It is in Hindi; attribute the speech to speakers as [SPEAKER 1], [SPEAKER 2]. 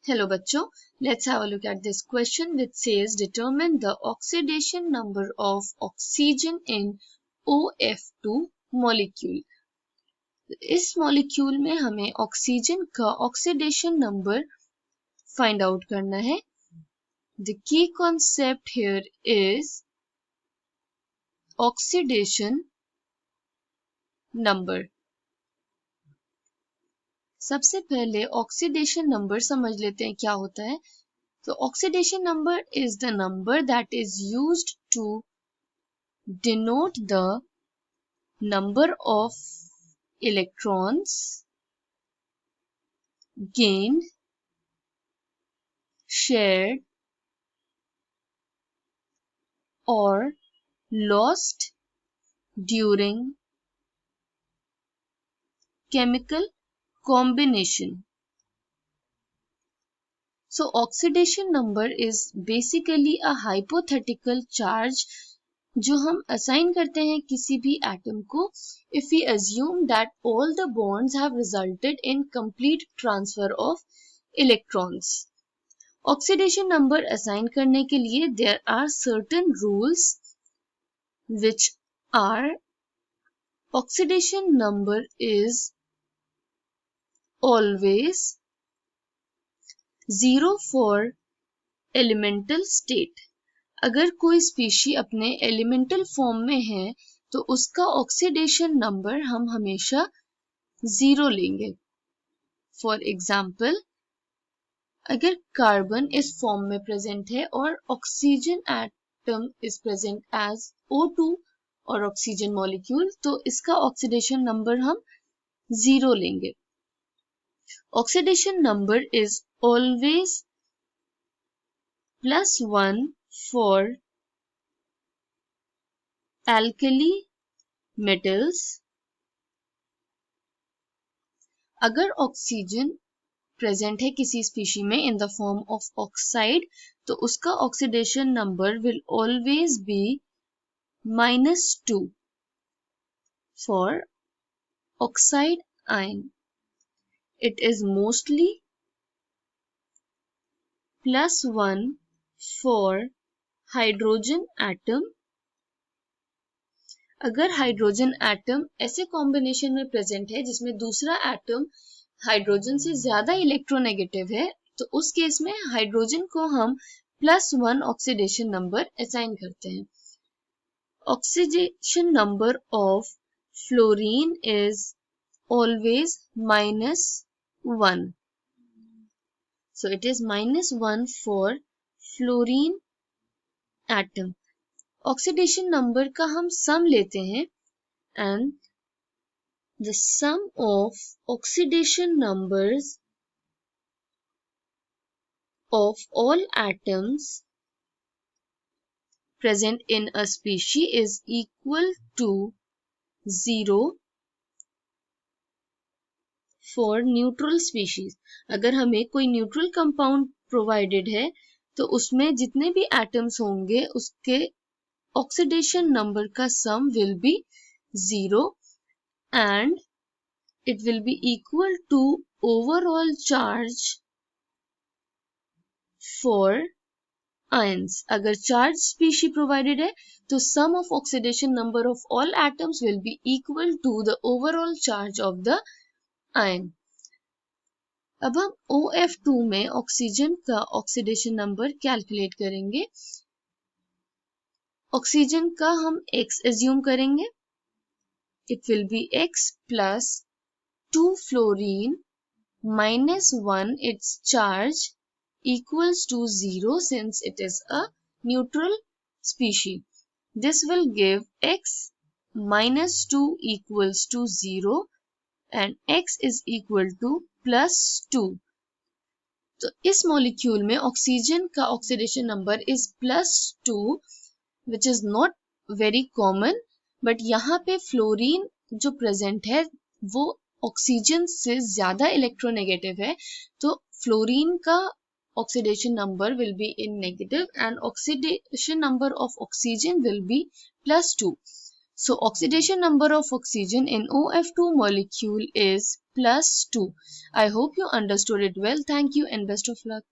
[SPEAKER 1] Hello बच्चों, let's have a look at this question which says determine the oxidation number of oxygen in OF2 molecule. इस मॉलिक्यूल में हमें ऑक्सीजन का ऑक्सीडेशन नंबर फाइंड आउट करना है. The key concept here is oxidation number. सबसे पहले ऑक्सीडेशन नंबर समझ लेते हैं क्या होता है. So oxidation number is the number that is used to denote the number of electrons gained, shared, or lost during chemical combination. So oxidation number is basically a hypothetical charge जो हम असाइन करते हैं किसी भी एटम को if we assume that all the bonds have resulted in complete transfer of electrons. Oxidation number assign करने के लिए there are certain rules which are oxidation number is always 0 for elemental state. अगर कोई स्पीशी अपने एलिमेंटल फॉर्म में है तो उसका ऑक्सीडेशन नंबर हम हमेशा 0 लेंगे. फॉर एग्जाम्पल, अगर कार्बन इस फॉर्म में प्रेजेंट है और oxygen atom is present as O2 और ऑक्सीजन मॉलिक्यूल, तो इसका ऑक्सीडेशन नंबर हम 0 लेंगे. Oxidation number is always +1 for alkali metals. अगर ऑक्सीजन प्रेजेंट है किसी स्पीशी में in the form of oxide तो उसका oxidation number will always be -2 for oxide ion. It is mostly +1 for hydrogen atom. अगर हाइड्रोजन एटम ऐसे कॉम्बिनेशन में प्रेजेंट है जिसमें दूसरा एटम हाइड्रोजन से ज्यादा इलेक्ट्रोनेगेटिव है तो उस केस में हाइड्रोजन को हम +1 ऑक्सीडेशन नंबर असाइन करते हैं. Oxidation number of fluorine is always -1. So it is -1 for fluorine atom. Oxidation number का हम सम लेते हैं and the sum of oxidation numbers of all atoms present in a species is equal to 0 for neutral species. अगर हमें कोई न्यूट्रल कंपाउंड प्रोवाइडेड है तो उसमें जितने भी एटम्स होंगे उसके ऑक्सीडेशन नंबर का सम will be 0 and it will be equal to overall charge for ions. अगर चार्ज स्पीशी प्रोवाइडेड है तो sum of oxidation number of all atoms will be equal to the overall charge of the ion. अब हम OF2 में ऑक्सीजन का ऑक्सीडेशन नंबर कैलकुलेट करेंगे. ऑक्सीजन का हम X एज्यूम करेंगे. It will be X plus 2 fluorine minus 1 its charge equals to 0 since it is a neutral species. This will give X minus 2 equals to 0 and X is equal to +2. तो इस मॉलिक्यूल में ऑक्सीजन का oxidation number is +2 which is not very common, but यहाँ पे फ्लोरीन जो प्रेजेंट है वो ऑक्सीजन से ज्यादा इलेक्ट्रोनेगेटिव है तो फ्लोरीन का oxidation number will be in negative and oxidation number of oxygen will be +2. So oxidation number of oxygen in OF2 molecule is plus 2. I hope you understood it well. Thank you and best of luck.